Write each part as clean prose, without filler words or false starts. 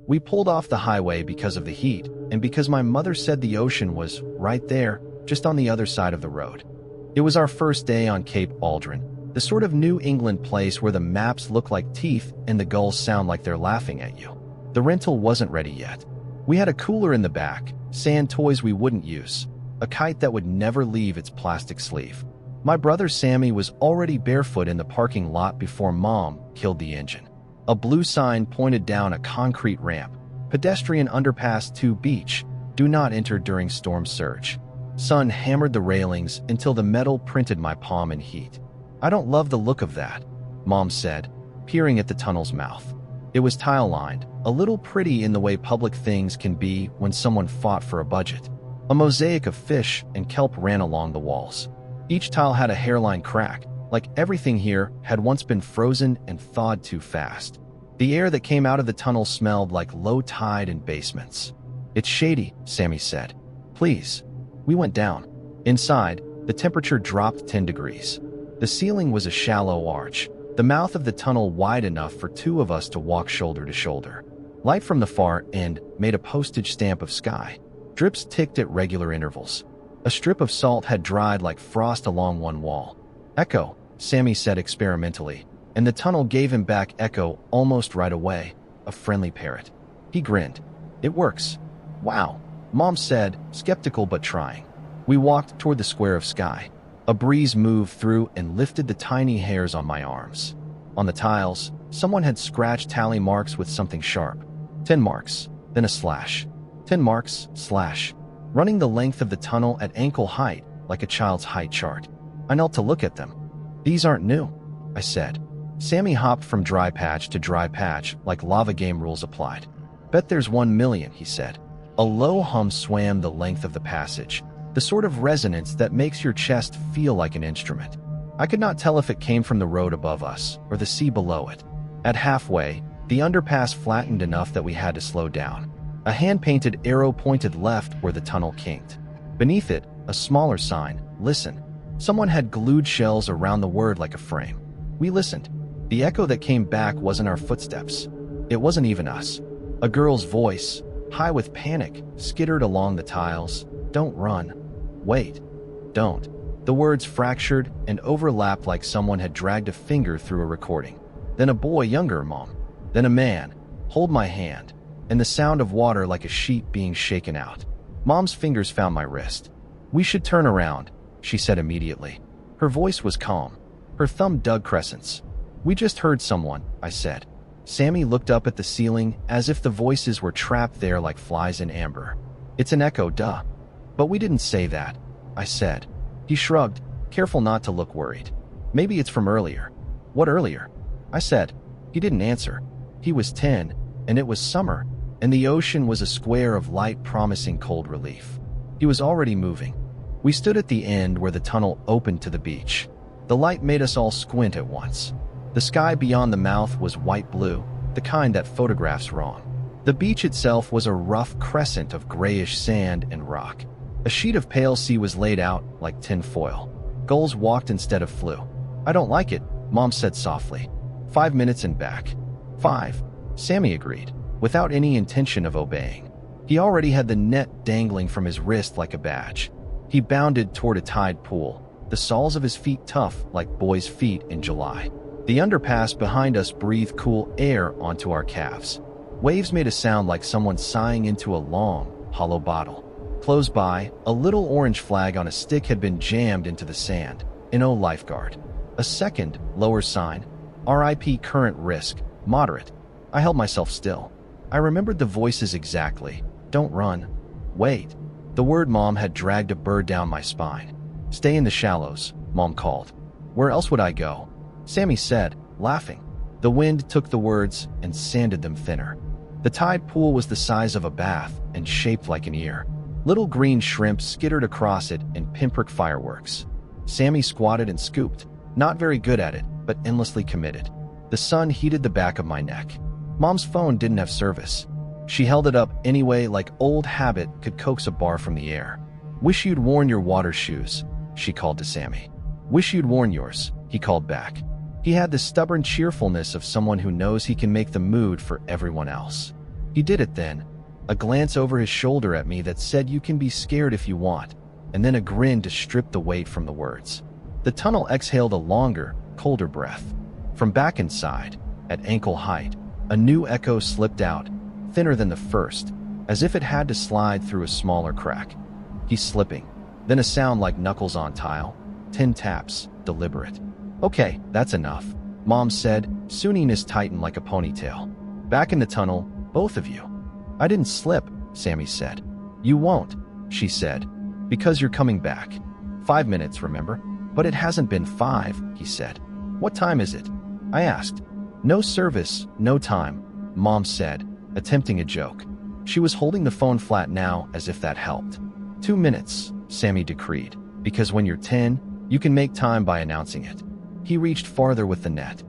We pulled off the highway because of the heat, and because my mother said the ocean was right there, just on the other side of the road. It was our first day on Cape Aldrin, the sort of New England place where the maps look like teeth and the gulls sound like they're laughing at you. The rental wasn't ready yet. We had a cooler in the back, sand toys we wouldn't use, a kite that would never leave its plastic sleeve. My brother Sammy was already barefoot in the parking lot before Mom killed the engine. A blue sign pointed down a concrete ramp. Pedestrian underpass to beach. Do not enter during storm surge. Sun hammered the railings until the metal printed my palm in heat. I don't love the look of that, Mom said, peering at the tunnel's mouth. It was tile-lined, a little pretty in the way public things can be when someone fought for a budget. A mosaic of fish and kelp ran along the walls. Each tile had a hairline crack, like everything here had once been frozen and thawed too fast. The air that came out of the tunnel smelled like low tide in basements. It's shady, Sammy said. Please. We went down. Inside, the temperature dropped 10 degrees. The ceiling was a shallow arch, the mouth of the tunnel wide enough for two of us to walk shoulder to shoulder. Light from the far end made a postage stamp of sky. Drips ticked at regular intervals. A strip of salt had dried like frost along one wall. Echo, Sammy said experimentally, and the tunnel gave him back echo almost right away, a friendly parrot. He grinned. It works. Wow, Mom said, skeptical but trying. We walked toward the square of sky. A breeze moved through and lifted the tiny hairs on my arms. On the tiles, someone had scratched tally marks with something sharp. 10 marks, then a slash. 10 marks, slash. Running the length of the tunnel at ankle height, like a child's height chart. I knelt to look at them. These aren't new, I said. Sammy hopped from dry patch to dry patch like lava game rules applied. Bet there's 1 million, he said. A low hum swam the length of the passage, the sort of resonance that makes your chest feel like an instrument. I could not tell if it came from the road above us or the sea below it. At halfway, the underpass flattened enough that we had to slow down. A hand-painted arrow pointed left where the tunnel kinked. Beneath it, a smaller sign, listen. Someone had glued shells around the word like a frame. We listened. The echo that came back wasn't our footsteps. It wasn't even us. A girl's voice, high with panic, skittered along the tiles. Don't run. Wait. Don't. The words fractured and overlapped like someone had dragged a finger through a recording. Then a boy younger, Mom. Then a man. Hold my hand. And the sound of water like a sheet being shaken out. Mom's fingers found my wrist. We should turn around, she said immediately. Her voice was calm. Her thumb dug crescents. We just heard someone, I said. Sammy looked up at the ceiling as if the voices were trapped there like flies in amber. It's an echo, duh. But we didn't say that, I said. He shrugged, careful not to look worried. Maybe it's from earlier. What earlier? I said. He didn't answer. He was 10, and it was summer, and the ocean was a square of light promising cold relief. He was already moving. We stood at the end where the tunnel opened to the beach. The light made us all squint at once. The sky beyond the mouth was white-blue, the kind that photographs wrong. The beach itself was a rough crescent of grayish sand and rock. A sheet of pale sea was laid out like tin foil. Gulls walked instead of flew. I don't like it, Mom said softly. 5 minutes and back. 5. Sammy agreed, without any intention of obeying. He already had the net dangling from his wrist like a badge. He bounded toward a tide pool, the soles of his feet tough like boys' feet in July. The underpass behind us breathed cool air onto our calves. Waves made a sound like someone sighing into a long, hollow bottle. Close by, a little orange flag on a stick had been jammed into the sand. No lifeguard. A second, lower sign. RIP current risk, moderate. I held myself still. I remembered the voices exactly. Don't run. Wait. The word Mom had dragged a burr down my spine. Stay in the shallows, Mom called. Where else would I go? Sammy said, laughing. The wind took the words and sanded them thinner. The tide pool was the size of a bath and shaped like an ear. Little green shrimp skittered across it in pinprick fireworks. Sammy squatted and scooped, not very good at it, but endlessly committed. The sun heated the back of my neck. Mom's phone didn't have service. She held it up anyway like old habit could coax a bar from the air. Wish you'd worn your water shoes, she called to Sammy. Wish you'd worn yours, he called back. He had the stubborn cheerfulness of someone who knows he can make the mood for everyone else. He did it then, a glance over his shoulder at me that said you can be scared if you want, and then a grin to strip the weight from the words. The tunnel exhaled a longer, colder breath. From back inside, at ankle height, a new echo slipped out, thinner than the first, as if it had to slide through a smaller crack. He's slipping. Then a sound like knuckles on tile. 10 taps, deliberate. Okay, that's enough, Mom said, Suninis tightened like a ponytail. Back in the tunnel, both of you. I didn't slip, Sammy said. You won't, she said, because you're coming back. 5 minutes, remember? But it hasn't been 5, he said. What time is it? I asked. No service, no time, Mom said, attempting a joke. She was holding the phone flat now as if that helped. 2 minutes, Sammy decreed, because when you're 10, you can make time by announcing it. He reached farther with the net.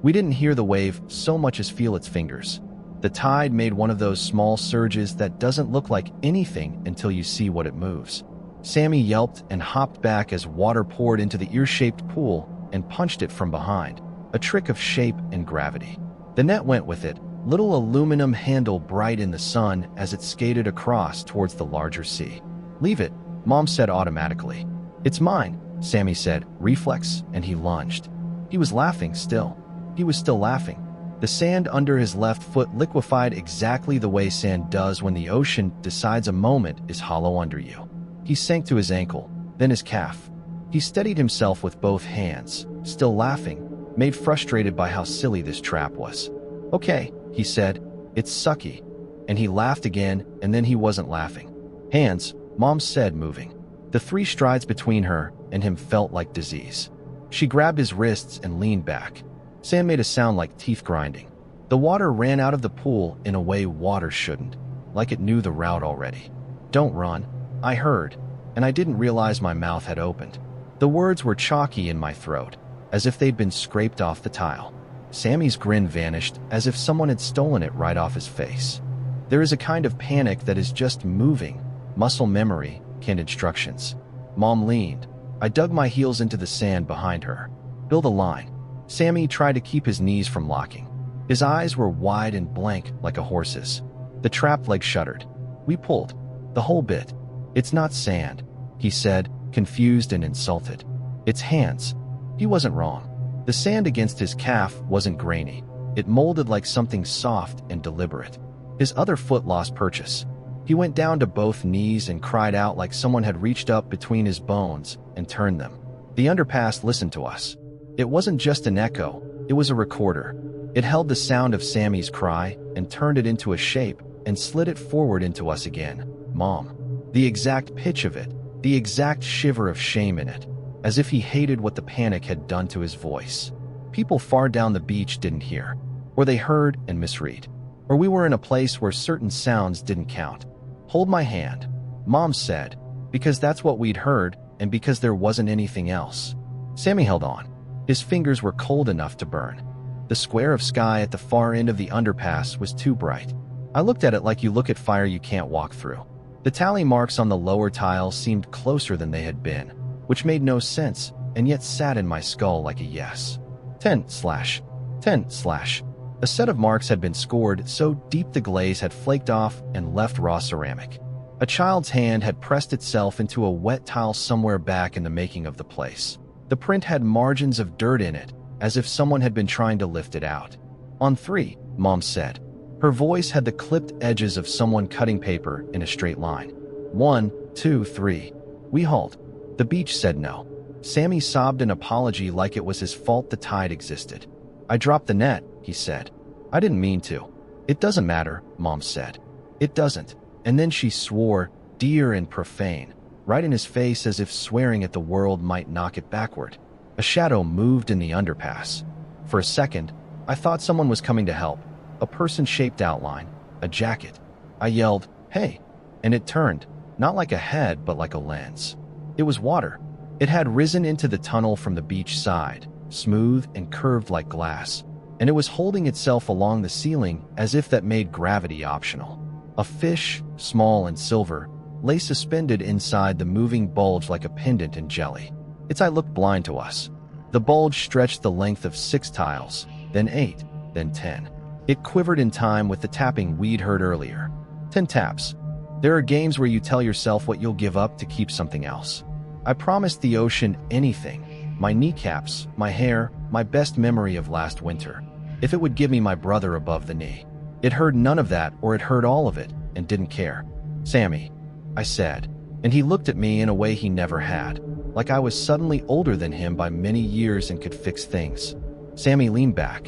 We didn't hear the wave so much as feel its fingers. The tide made one of those small surges that doesn't look like anything until you see what it moves. Sammy yelped and hopped back as water poured into the ear-shaped pool and punched it from behind, a trick of shape and gravity. The net went with it, little aluminum handle bright in the sun as it skated across towards the larger sea. Leave it, Mom said automatically. It's mine, Sammy said, reflex, and he lunged. He was laughing still. He was still laughing. The sand under his left foot liquefied exactly the way sand does when the ocean decides a moment is hollow under you. He sank to his ankle, then his calf. He steadied himself with both hands, still laughing, made frustrated by how silly this trap was. Okay, he said, it's sucky. And he laughed again, and then he wasn't laughing. Hands, Mom said, moving. The 3 strides between her and him felt like disease. She grabbed his wrists and leaned back. Sand made a sound like teeth grinding. The water ran out of the pool in a way water shouldn't, like it knew the route already. Don't run, I heard, and I didn't realize my mouth had opened. The words were chalky in my throat, as if they'd been scraped off the tile. Sammy's grin vanished as if someone had stolen it right off his face. There is a kind of panic that is just moving, muscle memory, canned instructions. Mom leaned. I dug my heels into the sand behind her. Build a line. Sammy tried to keep his knees from locking. His eyes were wide and blank like a horse's. The trap leg shuddered. We pulled. The whole bit. It's not sand, he said, confused and insulted. It's hands. He wasn't wrong. The sand against his calf wasn't grainy. It molded like something soft and deliberate. His other foot lost purchase. He went down to both knees and cried out like someone had reached up between his bones and turned them. The underpass listened to us. It wasn't just an echo, it was a recorder. It held the sound of Sammy's cry and turned it into a shape and slid it forward into us again. Mom. The exact pitch of it, the exact shiver of shame in it, as if he hated what the panic had done to his voice. People far down the beach didn't hear, or they heard and misread, or we were in a place where certain sounds didn't count. Hold my hand, Mom said, because that's what we'd heard and because there wasn't anything else. Sammy held on. His fingers were cold enough to burn. The square of sky at the far end of the underpass was too bright. I looked at it like you look at fire you can't walk through. The tally marks on the lower tiles seemed closer than they had been, which made no sense and yet sat in my skull like a yes. 10/10/. A set of marks had been scored so deep the glaze had flaked off and left raw ceramic. A child's hand had pressed itself into a wet tile somewhere back in the making of the place. The print had margins of dirt in it, as if someone had been trying to lift it out. On 3, Mom said. Her voice had the clipped edges of someone cutting paper in a straight line. 1, 2, 3. We halt. The beach said no. Sammy sobbed an apology like it was his fault the tide existed. I dropped the net, he said. I didn't mean to. It doesn't matter, Mom said. It doesn't. And then she swore, dear and profane, right in his face as if swearing at the world might knock it backward. A shadow moved in the underpass. For a second, I thought someone was coming to help. A person-shaped outline, a jacket. I yelled, hey, and it turned, not like a head but like a lens. It was water. It had risen into the tunnel from the beach side, smooth and curved like glass, and it was holding itself along the ceiling as if that made gravity optional. A fish, small and silver, lay suspended inside the moving bulge like a pendant in jelly. Its eye looked blind to us. The bulge stretched the length of 6 tiles, then 8, then 10. It quivered in time with the tapping we'd heard earlier. 10 taps. There are games where you tell yourself what you'll give up to keep something else. I promised the ocean anything. My kneecaps, my hair, my best memory of last winter. If it would give me my brother above the knee. It heard none of that, or it heard all of it, and didn't care. Sammy, I said, and he looked at me in a way he never had, like I was suddenly older than him by many years and could fix things. Sammy leaned back.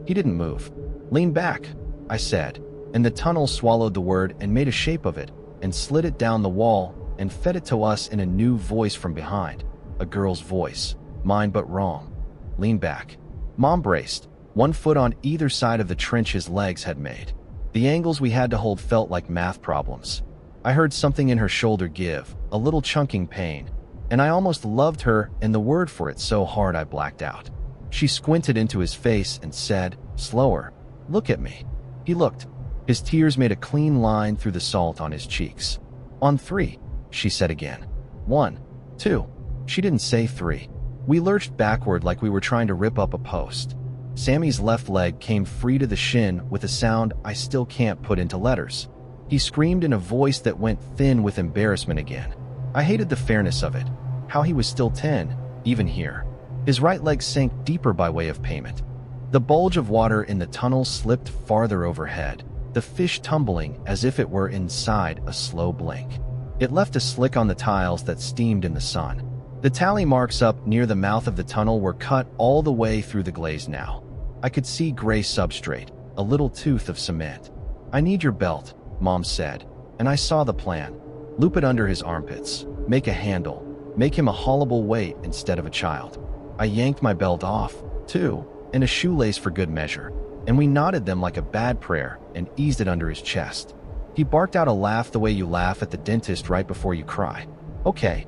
He didn't move. Lean back, I said, and the tunnel swallowed the word and made a shape of it, and slid it down the wall, and fed it to us in a new voice from behind. A girl's voice. Mine, but wrong. Lean back. Mom braced, one foot on either side of the trench his legs had made. The angles we had to hold felt like math problems. I heard something in her shoulder give, a little chunking pain, and I almost loved her and the word for it so hard I blacked out. She squinted into his face and said, slower, look at me. He looked. His tears made a clean line through the salt on his cheeks. On 3, she said again. 1, 2. She didn't say 3. We lurched backward like we were trying to rip up a post. Sammy's left leg came free to the shin with a sound I still can't put into letters. He screamed in a voice that went thin with embarrassment again. I hated the fairness of it, how he was still 10, even here. His right leg sank deeper by way of payment. The bulge of water in the tunnel slipped farther overhead, the fish tumbling as if it were inside a slow blink. It left a slick on the tiles that steamed in the sun. The tally marks up near the mouth of the tunnel were cut all the way through the glaze now. I could see gray substrate, a little tooth of cement. I need your belt, Mom said, and I saw the plan. Loop it under his armpits, make a handle, make him a haulable weight instead of a child. I yanked my belt off, too, and a shoelace for good measure, and we knotted them like a bad prayer and eased it under his chest. He barked out a laugh the way you laugh at the dentist right before you cry. Okay,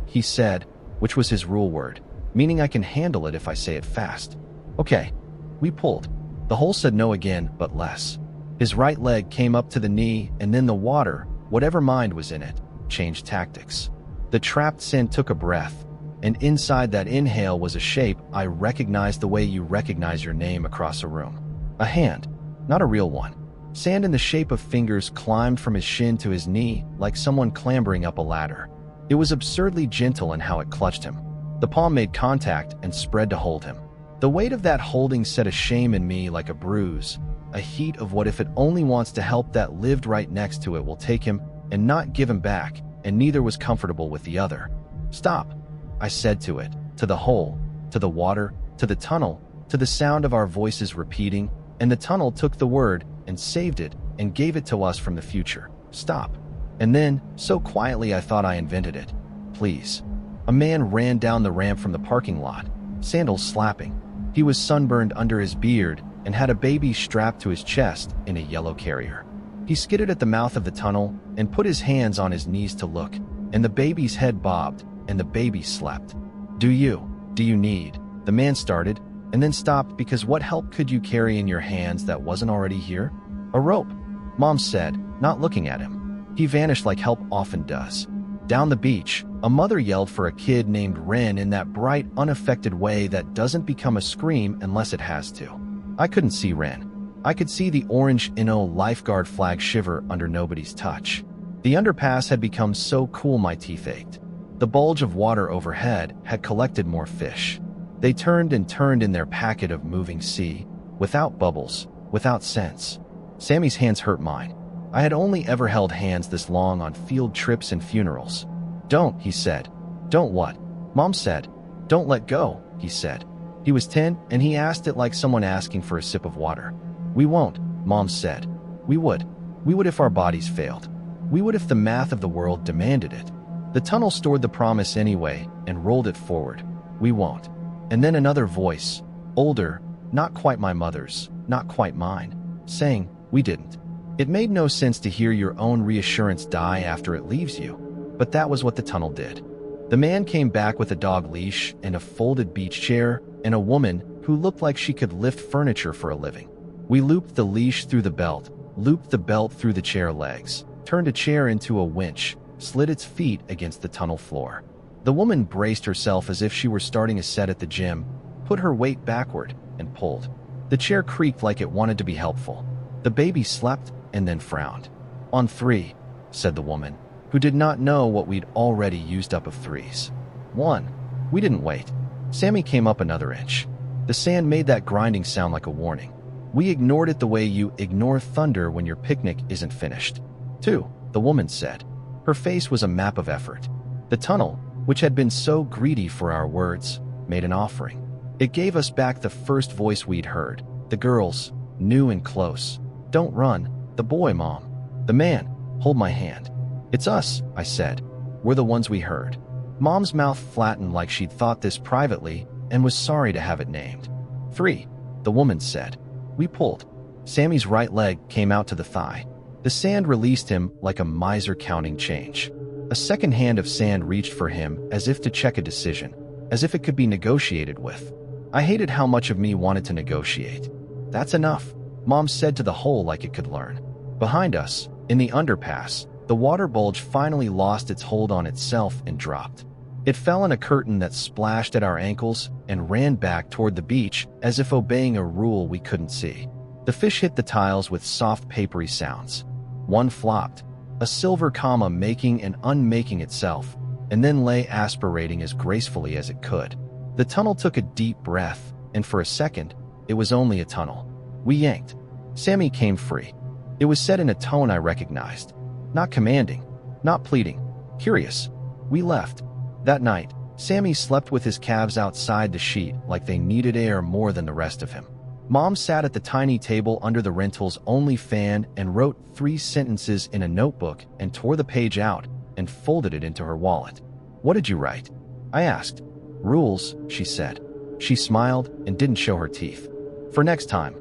he said, which was his rule word, meaning I can handle it if I say it fast. Okay. We pulled. The hole said no again, but less. His right leg came up to the knee, and then the water, whatever mind was in it, changed tactics. The trapped sin took a breath, and inside that inhale was a shape I recognized the way you recognize your name across a room. A hand, not a real one. Sand in the shape of fingers climbed from his shin to his knee like someone clambering up a ladder. It was absurdly gentle in how it clutched him. The palm made contact and spread to hold him. The weight of that holding set a shame in me like a bruise, a heat of what if it only wants to help that lived right next to it will take him and not give him back, and neither was comfortable with the other. Stop, I said to it, to the hole, to the water, to the tunnel, to the sound of our voices repeating, and the tunnel took the word and saved it and gave it to us from the future. Stop. And then, so quietly I thought I invented it. Please. A man ran down the ramp from the parking lot, sandals slapping. He was sunburned under his beard and had a baby strapped to his chest in a yellow carrier. He skidded at the mouth of the tunnel and put his hands on his knees to look, and the baby's head bobbed, and the baby slept. Do you need? The man started, and then stopped because what help could you carry in your hands that wasn't already here? A rope, Mom said, not looking at him. He vanished like help often does. Down the beach, a mother yelled for a kid named Ren in that bright, unaffected way that doesn't become a scream unless it has to. I couldn't see Ren. I could see the orange Inno lifeguard flag shiver under nobody's touch. The underpass had become so cool my teeth ached. The bulge of water overhead had collected more fish. They turned and turned in their packet of moving sea, without bubbles, without sense. Sammy's hands hurt mine. I had only ever held hands this long on field trips and funerals. Don't, he said. Don't what? Mom said. Don't let go, he said. He was 10, and he asked it like someone asking for a sip of water. We won't, Mom said. We would. We would if our bodies failed. We would if the math of the world demanded it. The tunnel stored the promise anyway and rolled it forward. We won't. And then another voice, older, not quite my mother's, not quite mine, saying, we didn't. It made no sense to hear your own reassurance die after it leaves you, but that was what the tunnel did. The man came back with a dog leash and a folded beach chair and a woman who looked like she could lift furniture for a living. We looped the leash through the belt, looped the belt through the chair legs, turned a chair into a winch, slid its feet against the tunnel floor. The woman braced herself as if she were starting a set at the gym, put her weight backward, and pulled. The chair creaked like it wanted to be helpful. The baby slept and then frowned. "On 3, said the woman, who did not know what we'd already used up of 3s. 1. We didn't wait. Sammy came up another inch. The sand made that grinding sound like a warning. We ignored it the way you ignore thunder when your picnic isn't finished. 2, the woman said. Her face was a map of effort. The tunnel, which had been so greedy for our words, made an offering. It gave us back the first voice we'd heard, the girl's, new and close. "Don't run." The boy, "Mom." The man, "Hold my hand." "It's us," I said. "We're the ones we heard." Mom's mouth flattened like she'd thought this privately and was sorry to have it named. 3, the woman said. We pulled. Sammy's right leg came out to the thigh. The sand released him like a miser counting change. A second hand of sand reached for him as if to check a decision, as if it could be negotiated with. I hated how much of me wanted to negotiate. "That's enough," Mom said to the hole like it could learn. Behind us, in the underpass, the water bulge finally lost its hold on itself and dropped. It fell in a curtain that splashed at our ankles and ran back toward the beach as if obeying a rule we couldn't see. The fish hit the tiles with soft papery sounds. One flopped, a silver comma making and unmaking itself, and then lay aspirating as gracefully as it could. The tunnel took a deep breath, and for a second, it was only a tunnel. We yanked. Sammy came free. It was said in a tone I recognized. Not commanding, not pleading, curious. We left. That night, Sammy slept with his calves outside the sheet like they needed air more than the rest of him. Mom sat at the tiny table under the rental's only fan and wrote 3 sentences in a notebook and tore the page out and folded it into her wallet. "What did you write?" I asked. "Rules," she said. She smiled and didn't show her teeth. "For next time."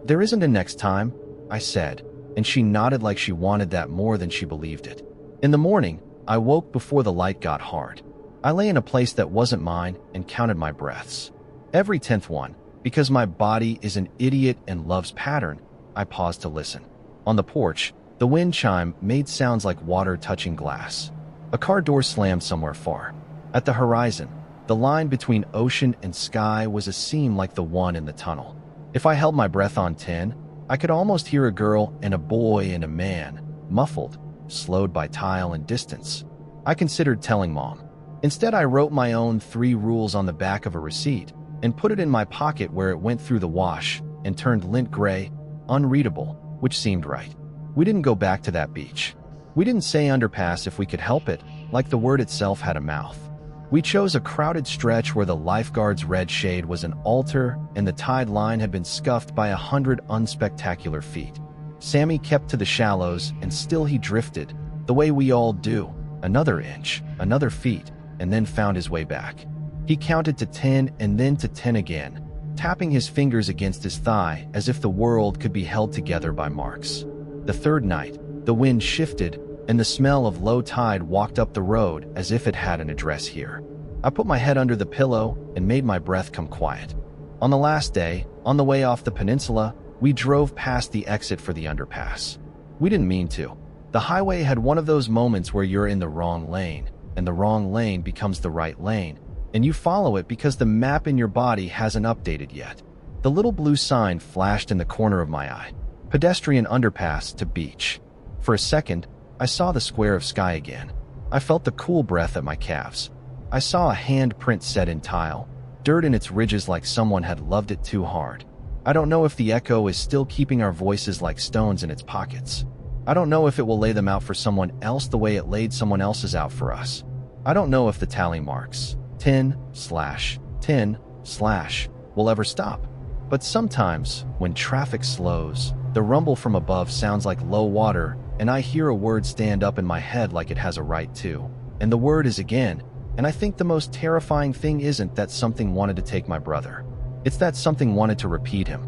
"There isn't a next time," I said, and she nodded like she wanted that more than she believed it. In the morning, I woke before the light got hard. I lay in a place that wasn't mine and counted my breaths. Every 10th one, because my body is an idiot and loves pattern, I paused to listen. On the porch, the wind chime made sounds like water touching glass. A car door slammed somewhere far. At the horizon, the line between ocean and sky was a seam like the one in the tunnel. If I held my breath on 10, I could almost hear a girl and a boy and a man, muffled, slowed by tile and distance. I considered telling Mom. Instead, I wrote my own 3 rules on the back of a receipt and put it in my pocket where it went through the wash and turned lint gray, unreadable, which seemed right. We didn't go back to that beach. We didn't say underpass if we could help it, like the word itself had a mouth. We chose a crowded stretch where the lifeguard's red shade was an altar and the tide line had been scuffed by 100 unspectacular feet. Sammy kept to the shallows and still he drifted, the way we all do, another inch, another feet, and then found his way back. He counted to 10 and then to 10 again, tapping his fingers against his thigh as if the world could be held together by marks. The 3rd night, the wind shifted and the smell of low tide walked up the road as if it had an address here. I put my head under the pillow and made my breath come quiet. On the last day, on the way off the peninsula, we drove past the exit for the underpass. We didn't mean to. The highway had one of those moments where you're in the wrong lane, and the wrong lane becomes the right lane, and you follow it because the map in your body hasn't updated yet. The little blue sign flashed in the corner of my eye. Pedestrian underpass to beach. For a second, I saw the square of sky again. I felt the cool breath at my calves. I saw a handprint set in tile, dirt in its ridges like someone had loved it too hard. I don't know if the echo is still keeping our voices like stones in its pockets. I don't know if it will lay them out for someone else the way it laid someone else's out for us. I don't know if the tally marks 10/10/ will ever stop. But sometimes, when traffic slows, the rumble from above sounds like low water, and I hear a word stand up in my head like it has a right to. And the word is again, and I think the most terrifying thing isn't that something wanted to take my brother. It's that something wanted to repeat him.